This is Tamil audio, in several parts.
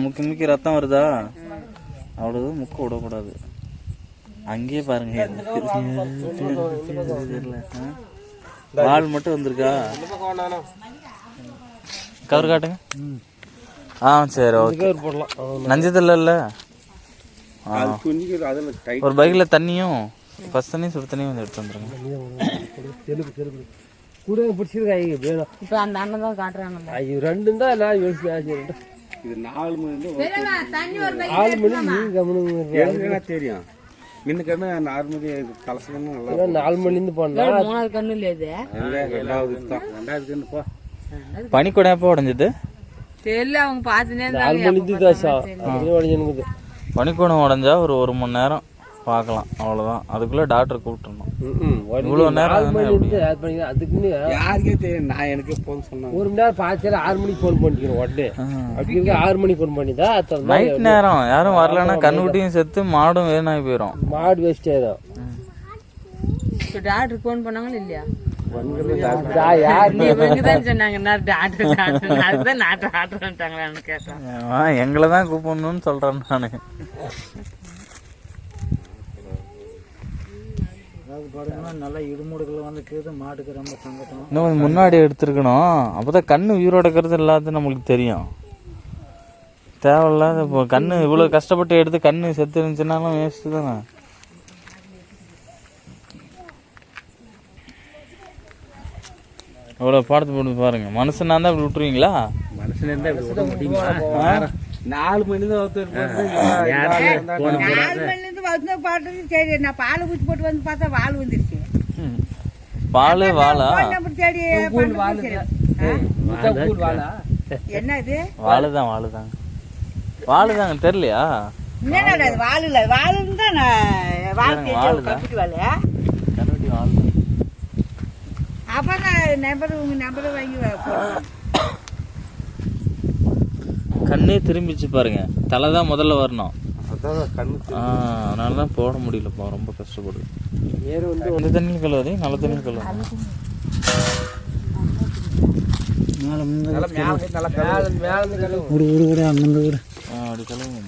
முக்கி முக்கி ரத்தம் வருதா? அவ்வளவு முக்க விடக்கூடாது. அங்கேயே பாருங்க, வால் மட்டும் வந்திருக்கா. கவர் காட்டுங்க. சரி, ஓகே. நஞ்சதில்ல இல்ல. ஒரு பைக்ல தண்ணியும் பஸ் தண்ணியும் சுடு தண்ணியும் வந்து எடுத்து வந்துருங்க. கூட பிடிச்சிருக்காங்க. இப்ப அந்த அண்ணன் தான் காட்டுறாங்க. ஐயோ, ரெண்டு தான் எல்லாம் யோசிச்சு. இது 4 மணி தெரியும். இந்த கண்ணு நார்மலி கலசம் 4 மணிலேருந்து போனா 3வது கண்ணு இல்ல. இது 2வது கண்ணு போ. பனிக்கூட எப்போ உடஞ்சது தெரியல. அவங்க பாத்துனே 4 மணிக்கு தாசா உடஞ்சனுக்குது. பனிக்கூடம் உடஞ்சா ஒரு 1 மணி நேரம் பார்க்கலாம், அவ்வளோதான். அதுக்குள்ளே டாக்டர் கூப்பிட்டுருணும். இவ்வளோ நேரம் அதுக்குன்னு யாருக்கே தெரியும். நான் எனக்கு ஃபோன் சொன்னேன். 1 மணி நேரம் பார்த்து 6 மணிக்கு ஃபோன் பண்ணிக்கிறோம் உடனே. அப்படி இருக்க 6 மணிக்கு ஃபோன் பண்ணிதான் நைட் நேரம் யாரும் வரலன்னா கண்ணுக்குட்டியும் செத்து மாடும் வேணாகி போயிடும். மாடு வேஸ்ட் ஆயிடும். டாக்டர் ஃபோன் பண்ணாங்களா இல்லையா? எங்களை தான் கூப்பிடணும்னு சொல்றேன் நானு. நல்லா இடுமுடுகள் வந்து மாட்டுக்கு ரொம்ப சங்கடம். இன்னும் முன்னாடி எடுத்துருக்கணும், அப்பதான் கண்ணு உயிரோட இருக்கிறது எல்லாத்தையும் நம்மளுக்கு தெரியும். தேவையில்லாத இப்போ கண்ணு இவ்வளவு கஷ்டப்பட்டு எடுத்து கண்ணு செத்து இருந்துச்சுன்னாலும் வேஸ்ட் தானே. இவ்வளவு பாடத்து போட்டு பாருங்க. மனுஷனா இருந்தா இப்படி விட்டுருவீங்களா? மனுஷன் இருந்தா விட முடியுமா? 4 மணி தான் சரி, நான் பால் ஊற்றி போட்டு வந்து பார்த்தா வால் வந்துருச்சு. பால் வாழா? என்ன இது? வாழுதான் வாழுதாங்க வாழுதாங்க தெரியலையா? வாழு இல்ல, வாழுன்னு தான் கப்பிட்டு வாழ. அப்ப நான் உங்க நம்பரை வாங்கி கண்ணே திரும்பிச்சு பாருங்க. தலை தான் முதல்ல வரணும். அதனாலதான் போட முடியலப்பா, ரொம்ப கஷ்டப்படுது. இந்த தண்ணி கழுவாதே, நல்ல தண்ணி கழுவாது. அப்படி கழுவுங்க.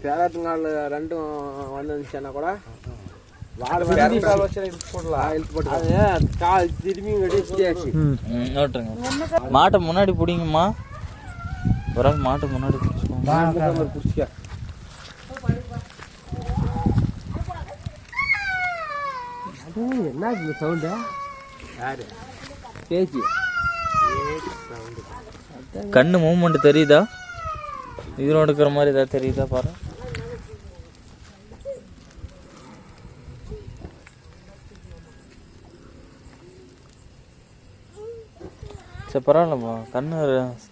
பேராட்டு நாள் 2ம் வந்துச்சுன்னா கூட மாட்டை முன்னாடி பிடிங்கம்மா. ஒரு ஆள் மாட்டை முன்னாடி பிடிச்சிக்க. என்ன சவுண்டு? கண்ணு மூவ்மெண்ட் தெரியுதா? இதோட இருக்கிற மாதிரி ஏதாவது தெரியுதா பாரு. சரி, பரவாயில்லம்மா. கண்ணு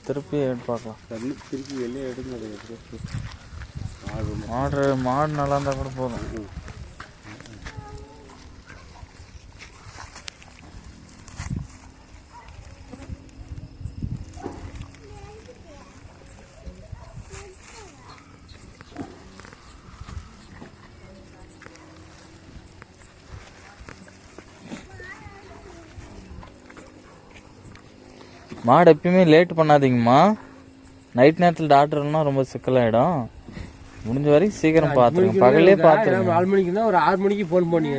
திருப்பி எடுத்து பார்க்கலாம். கண்ணு திருப்பி வெளியே எடுங்க. மாடு நல்லா இருந்தால் கூட போதும். மாடு எப்பயுமே லேட் பண்ணாதீங்கம்மா. நைட் நேரத்தில் டாக்டர்னா ரொம்ப சிக்கலாயிடும். முடிஞ்ச வரைக்கும் சீக்கிரம் பார்த்துருங்க. பகலே பார்த்துருங்க. 4 மணிக்கு தான் ஒரு 6 மணிக்கு ஃபோன் பண்ணி.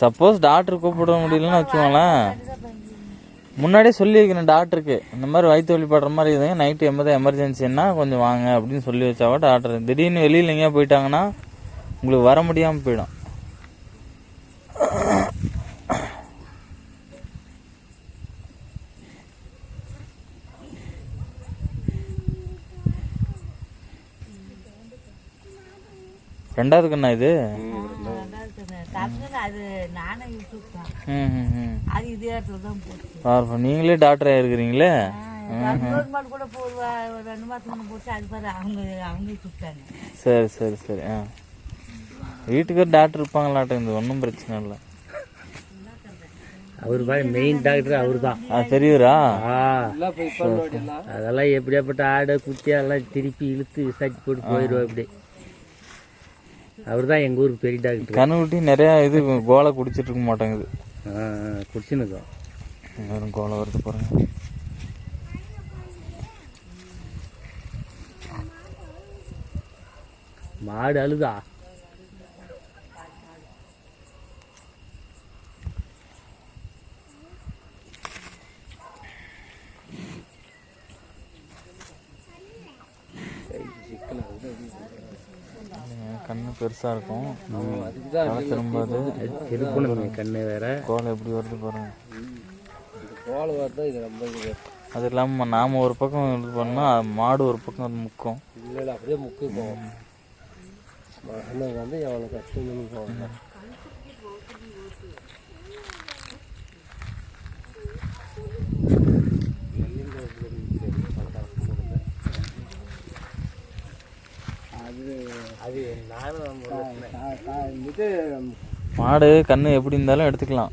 சப்போஸ் டாக்டர் கூப்பிட முடியலன்னு வச்சுக்கோங்களேன், முன்னாடியே சொல்லி வைக்கணும் டாக்டருக்கு. இந்த மாதிரி வயிற்று வலி படுற மாதிரி இருக்குதுங்க, நைட்டு எமர்ஜென்சின்னா கொஞ்சம் வாங்க அப்படின்னு சொல்லி வச்சாவா டாக்டர். திடீர்னு வெளியில் எங்கேயா போயிட்டாங்கன்னா உங்களுக்கு வர முடியாமல் போயிடும். ரெண்டாவது கண்ணா இது? நீங்களே டாக்டரா இருக்கிறீங்களே. சரி சரி சரி. வீட்டுக்கு டாக்டர் இருப்பாங்களாட்டம். இது ஒன்றும் பிரச்சனை இல்லை. அவரு மெயின் டாக்டர் அவரு தான். தெரியுறா? அதெல்லாம் எப்படியாப்பட்ட ஆடை குட்டி எல்லாம் திருப்பி இழுத்து விசாரிச்சு போட்டு போயிடுவோம். இப்படி அவர் தான் எங்கள் ஊருக்கு பெரிய டாக்டர். கண்ணுக்குட்டி நிறையா இது கோலை குடிச்சிட்டு இருக்க மாட்டேங்குது. குடிச்சுன்னுக்கோம். வெறும் கோலை வருது பாருங்க. மாடு அழுதா. கண்ணு பெருசா இருக்கும். அதுக்குதான் திரும்பாது. திருப்பணுங்க கண்ணு வேற. கோலை எப்படி வருது பாருங்க. கோலை வருதா இது ரொம்ப இது. அது இல்லாமல் நாம ஒரு பக்கம் இது பண்ணால் மாடு ஒரு பக்கம் முக்கும். இல்லை அப்படியே முக்கு போகும். மகனுக்கு வந்து எவ்வளோ கஷ்டம் போகணும். அது மாடு கண்ணு எப்படி இருந்தாலும் எடுத்துக்கலாம்,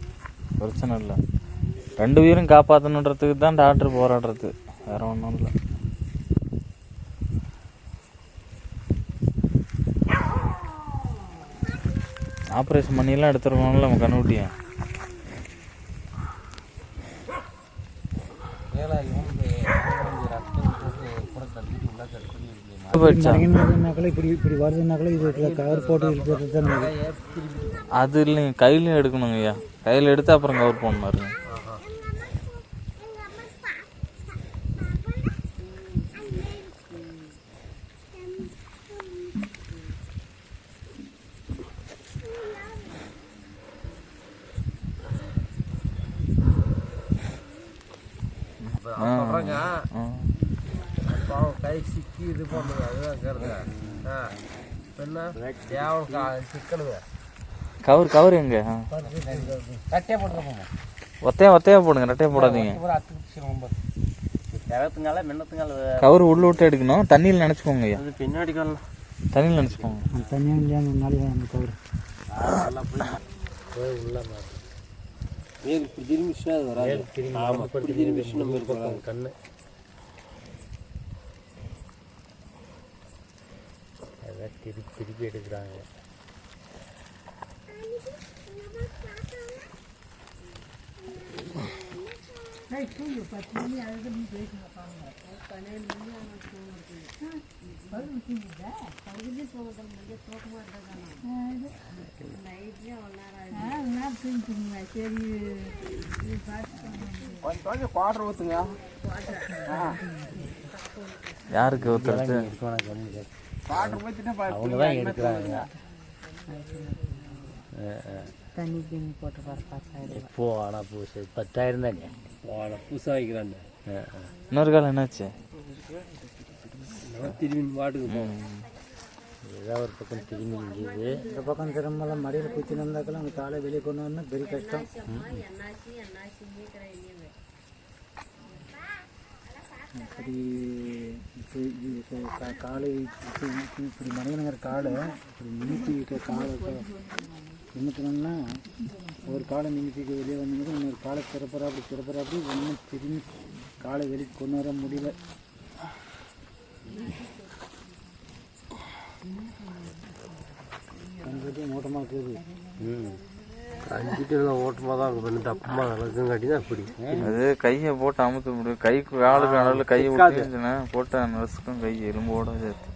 பிரச்சனை இல்லை. 2 உயிரும் காப்பாற்றணுன்றதுக்கு தான் டாக்டர் போராடுறது, வேற ஒன்றும் இல்லை. ஆப்ரேஷன் பண்ணிலாம் எடுத்துருக்கோம்ல நம்ம கண்ணுக்குட்டியை. அது இல்லைங்க, கையிலையும் எடுக்கணுங்க ஐயா. கையில் எடுத்து அப்புறம் கவர் பண்ணாருங்க. கை சிக்கி இது பண்ணுது, அதுதான் கவர் கவர் எங்க கட்டையா போட்டுருப்போம். ஒத்தையா போடுங்க, ரெட்டையா போடாதீங்க. கவர் உள்ள விட்டு எடுக்கணும். தண்ணியில் நினச்சிக்கோங்க ஐயா. பின்னாடி தண்ணியில் நினச்சிக்கோங்க. திரும்பிச்சுன்னா அது வராது. திரும்பிச்சு நம்ம இருக்கோம் கண்ணு. அதான் திருப்பி எடுக்கிறாங்க. யாருக்கு ஊத்துறது? அவங்க தான் எடுக்கிறாங்க. தண்ணி தண்ணி போட்டு பார்த்தாரு. எப்போ ஆனால் பூ 10,000 தானே புதுசாக வைக்கிறாங்க. இன்னொரு காலம் என்னாச்சு? திரும்பி பாட்டுக்கு போகும். ஏதாவது ஒரு பக்கம் திரும்பி நிற்கிது. இந்த பக்கம் திரும்பலாம் மடியில் குச்சி வந்தாக்கெல்லாம் அந்த காலை வெளியே கொண்டு வரணும், பெரிய கஷ்டம். அப்படி காலை இப்படி மனிதனுங்கிற காலை இப்படி நிமித்தி காலை நிமித்தணும்னா ஒரு காலை நிமித்திக்கு வெளியே வந்தீங்கன்னா இன்னொரு காலை திறப்பறாப்படி ஒன்றும் திரும்பி காலை வெளியே கொண்டு வர முடியல. கண்கட்டியும் ஓட்டமாக இருக்குது. 5 கிலோ ஓட்டமாக தான் இருக்கும். தப்பமாக நடக்கும் காட்டிதான் அப்படி. அது கையை போட்டு அமுத்த முடியும். கைக்கு காலுக்கு நடுவில் கையை விட்டுச்சுன்னா போட்ட நசுக்கும் கை எலும்போட சேர்த்து.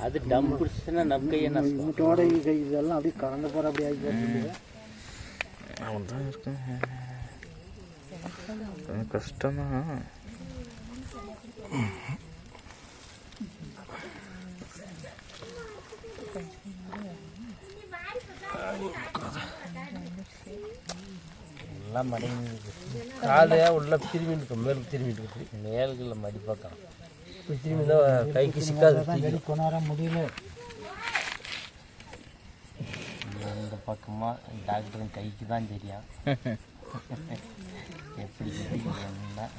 அது டம் பிடிச்சுன்னா நம்ம கையை மூட்டோட கை இதெல்லாம் அப்படியே கலந்து போகிற அப்படி ஆகி அவன் தான் இருக்கும். கஷ்டம்தான். எல்லாம் மடங்கி காலையா உள்ள திரும்பி இருக்கும். மேலுக்கு திரும்பிட்டு இருக்கு. மேலுக்குள்ள மடி பார்க்கலாம். திரும்பி தான் கைக்கு சிக்காது. வெளியே கொண்டு வர முடியல. இந்த பக்கமாக டாக்டர் கைக்கு தான் தெரியும் எப்படி என்ன.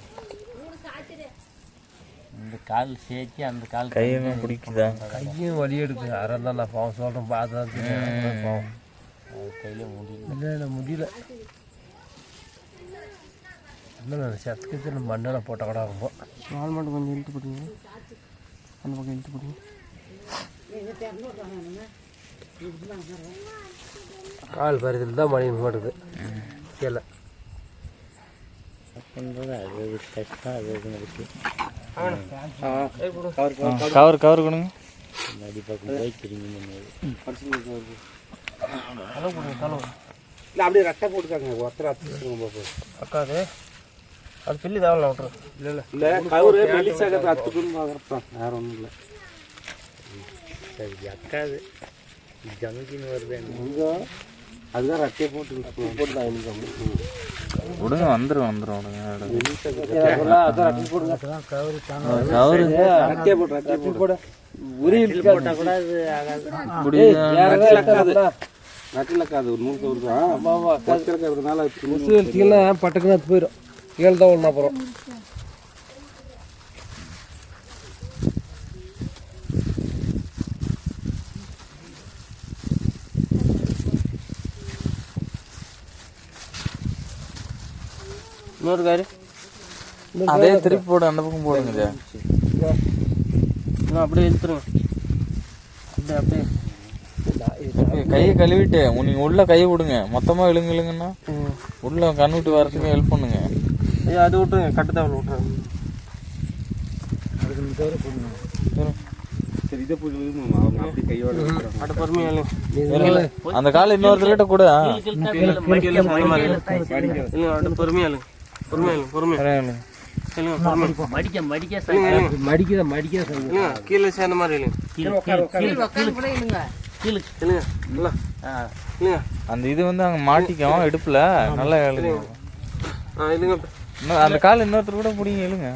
இந்த கால் சேர்த்து அந்த கால் கையெல்லாம் பிடிக்குதா? கையும் வலி எடுக்குது. அதான் நான் பாவம் சொல்கிறேன். பார்த்தா தெரியும் பாவம். கையில் முடியல. இல்லை முடியல. இன்னும் சத்துக்கு நம்ம மண்ணெல்லாம் போட்டால் கூட ரொம்ப நாள் மட்டும் கொஞ்சம் இழுத்து போட்டீங்க. அந்த பக்கம் இழுத்து போட்டீங்க. கால் பறிதல் தான் மணி மாட்டுது கீழே கவர் கவர் கொடுங்க. இல்லை அப்படியே ரெட்டை போட்டுக்காங்க ஒருத்தர் அக்காது அது பில்லு தேவை விட்டுரும். இல்லை இல்லை கவுரு மெலிசாக அத்துக்குன்னு பார்க்குறப்ப வேறு ஒன்றும் இல்லை. சரி அக்காது ஜமக்கின்னு வருது எங்கே அதுதான் ரெட்டையை போட்டு தான் விடுங்க வந்துடும் வந்துடும் பட்டக்குன்னு அது போயிடும் கீழே தான் ஒன்று அப்புறம் இன்னொரு காரு அதே திருப்பி போடு அந்த பக்கம் போடுங்க. அப்படியே எடுத்துருங்க அப்படியே அப்படியே கையை கழுவிட்டு நீங்க உள்ள கையை விடுங்க. மொத்தமா இழுங்க இழுங்கன்னா உள்ள கண்ணுட்டு வரதுக்கு ஹெல்ப் பண்ணுங்க. ஐயா அது விட்டுருங்க கட்டு தவளை விட்டுருங்க. சரி இதை போய் அப்படி கையோட அட பொறுமையா அந்த கால இன்னொருத்தர்கிட்ட கூட பொறுமையா கீழே சேர்ந்த மாதிரி அந்த இது வந்து அங்க மாட்டிக்கும் இடுப்புல நல்லா அந்த கால இன்னொருத்தர் கூட பிடிங்க இழுங்க.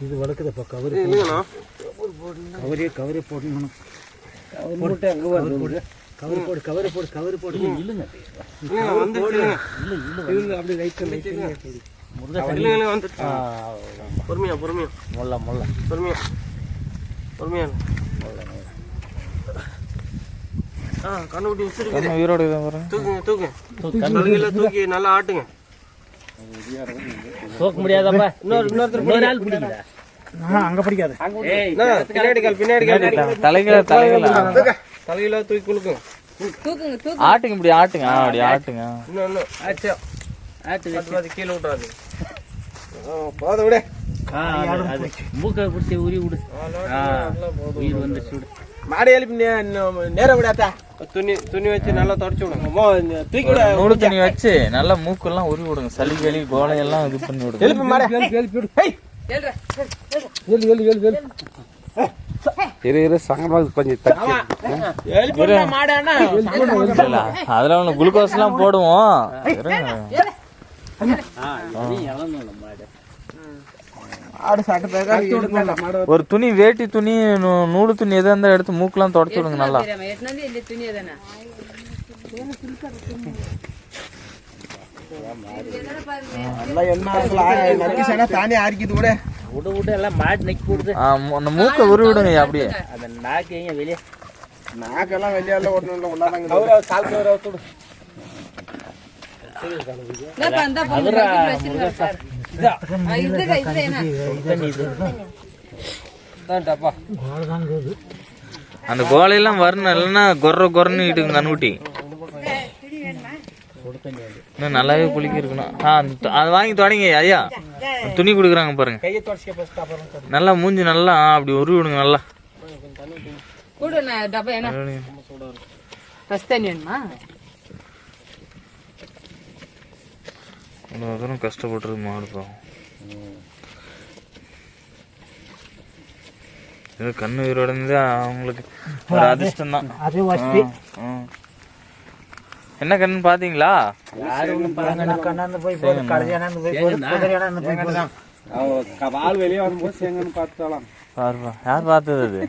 இது வளர்க்குதப்பா கவரு கவரே போடணும். கவரு போடு கவரு போடு கவரு போடு இல்லைங்க அப்படி லைட் பொறுமையா பொறுமையா முல்ல முல்ல பொறுமையா பொறுமையா கண்ணுக்குட்டி விசிறுக்குது உயிரோட இதை பாருங்க. தூக்குங்க தூக்கி நல்லா ஆட்டுங்க. தூக்க முடியாதப்பா. இன்னொருத்தர் அங்க பிடிக்காது பின்னாடி தலையில தூக்கி குலுக்குங்க. ஆட்டுங்க இப்படி ஆட்டுங்க அப்படி ஆட்டுங்க. கீழே விட்டுறாது போத விட மூக்கை பிடிச்சி உரி விடு. உயிர் வந்துச்சு விடு. மாடி எழுப்பி நேரம் விடாத்தா துணி வச்சு நல்லா தொடச்சு விடுங்க. தூக்கி விட நூறு துணி வச்சு நல்லா மூக்கெல்லாம் உரி விடுங்க. சளி களி கோலையெல்லாம் இது பண்ணி விடுங்க. எழுப்பி மாடி அதுல ஒண்ணு குளுக்கோஸ் எல்லாம் போடுவோம். ஒரு துணி வேட்டி துணி நூறு துணி எதா இருந்தா எடுத்து மூக்கெல்லாம் தொடச்சு விடுங்க நல்லா. தானே ஆரிக்குது கூட அந்த மூக்கை உருவி விடுங்க அப்படியே. நாக்கெல்லாம் வெளியால அந்த கோலையெல்லாம் வரணும். இல்லைன்னா கொர்றன்னு இட்டுங்க கண்ணுக்குட்டி. இன்னும் நல்லாவே புளிக்க இருக்கணும். அதை வாங்கி தொடங்க ஐயா. துணி கொடுக்குறாங்க பாருங்க. நல்லா மூஞ்சி நல்லா அப்படி உருவி விடுங்க நல்லா. கஷ்டப்பட்டுருக்கு மாடு பாவம். கண்ணு உயிரோட இருந்து அவங்களுக்கு ஒரு அதிர்ஷ்டம் தான். என்ன கண்ணு பாத்தீங்களா? வெளியே வரும்போது செங்கன்னு பார்த்துக்கலாம். யார் பார்த்தது அது?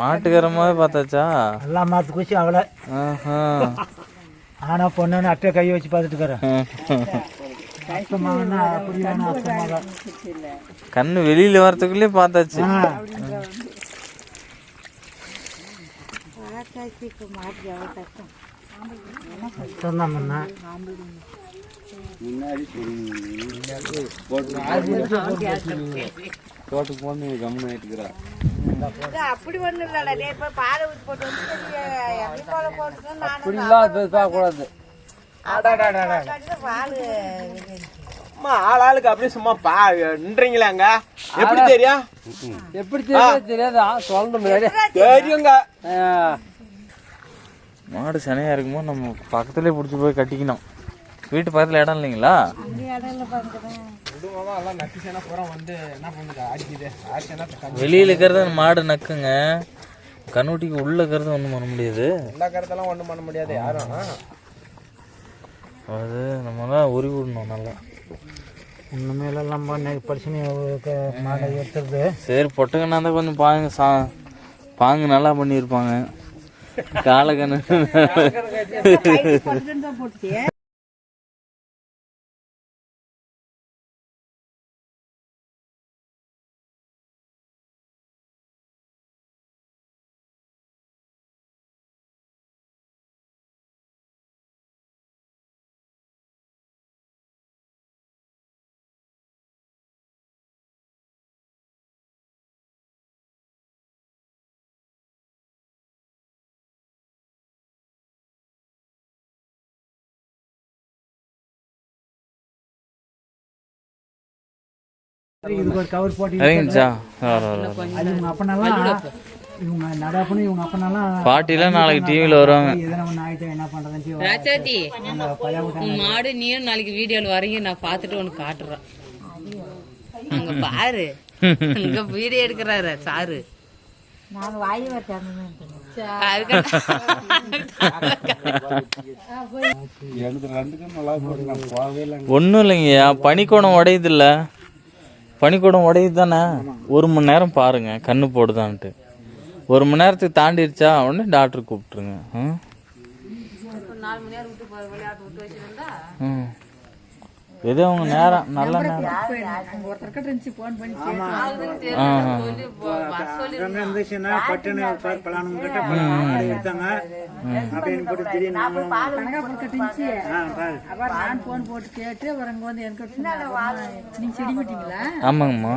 மாட்டுக்காரமாவே பார்த்தாச்சா? எல்லாம் மாத்து குச்சி அவளை ஆனா பொண்ணு அட்டை கை வச்சு பார்த்துட்டு கண்ணு வெளியில வரத்துக்குள்ளே பார்த்தாச்சு. தோட்டத்துக்கு போன கம்முன்னு ஆயிட்டுக்கிறா. இது அப்படி ஒண்ணும் இல்லடா டேய் இப்ப பாலை ஊத்தி போட்டு வந்து எப்படி போல போட்டுக்கணும் நானும் அப்படிலாம் பேசக்கூடாது. பால் அம்மா ஆளுக்கு அப்படியே சும்மா நின்றீங்களாங்க எப்படி தெரியும்? எப்படி தெரியாதா சொல்லணும் தெரியுங்க. மாடு சனையாக இருக்கும்போது நம்ம பக்கத்துலேயே பிடிச்சி போய் கட்டிக்கணும். வீட்டு பக்கத்தில் இடம் இல்லைங்களா? குடும்பமா எல்லாம் நக்கிசேனா பூரா வந்து என்ன பண்ணுங்க ஆடிக்குது. வெளியில் இருக்கிறத மாடு நக்குங்க, கண்ணுட்டிக்கு உள்ள இருக்கிறத ஒன்றும் பண்ண முடியாது. எல்லா கருத்தெல்லாம் ஒன்றும் பண்ண முடியாது யாரும். அது நம்ம தான் உருவி விடணும் நல்லா. இனிமேலெல்லாம் பிரச்சனை மாடை எடுத்துருது. சரி பொட்டுக்கண்ணா தான் கொஞ்சம் பாங்கு நல்லா பண்ணியிருப்பாங்க. காலக்கண்ணு தான் போட்டு இதுக்கு ஒரு கவர் போட்டு இறங்கிச்சா? அது இவங்க அப்பனாலாம் இவங்க நடாப்புன்னு இவங்க அப்பனாலாம் பாட்டிலாம் நாளைக்கு டிவியில் வருவாங்க. எதனா ஒன்று ஆயிட்டா என்ன பண்றதுன்னு ராஜாத்தி உன் மாடு நீயும் நாளைக்கு வீடியோல வரீங்க, நான் பார்த்துட்டு உனக்கு காட்டுறேன். அங்க பாரு, அங்க வீடியோ எடுக்கிறாரு சாரு. நான் வாய் வச்சாங்க ஒன்றும் இல்லைங்கய்யா, பனிக்கூடம் உடையுதில்ல, பனிக்கூடம் உடையுது தானே. 1 மணி நேரம் பாருங்க கண்ணு போடுதான்ட்டு. 1 மணி நேரத்துக்கு தாண்டிடுச்சா உடனே டாக்டர் கூப்பிட்டுருங்க. 4 மணி நேரம் விட்டு விளையாட்டு விட்டு வச்சிருந்தா எது அவங்க நேரம் நல்ல நேரம். ஒருத்தர்கிட்ட இருந்துச்சு போன் பண்ணி இருந்துச்சுன்னா பட்டுன்னு பலானும் கிட்ட எடுத்தாங்க அப்படின்னு போட்டு திடீர்னு கனகாபுரக்கிட்ட இருந்துச்சு. அப்புறம் நான் போன் போட்டு கேட்டு அப்புறம் அங்க வந்து எனக்கு நீங்க செடி விட்டீங்களா? ஆமாங்கம்மா.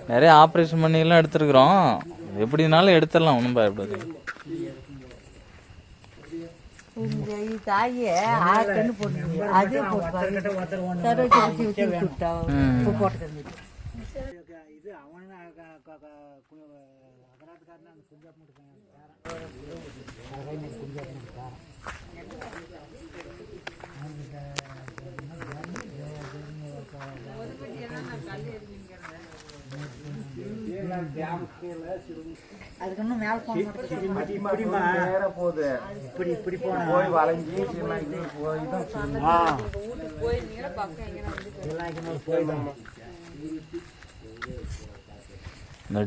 நிறைய ஆப்ரேஷன் பண்ணிலாம் எடுத்துருக்குறோம். எப்படினாலும் எடுத்துடலாம், ஒன்றும் பயப்படாது. தாயே கண்ணு போட்டு அதே போட்டு இது அவன் அதுக்கு இன்னும் மேல போகுது. இப்படி இப்படி போனா போய் வளைஞ்சி இந்த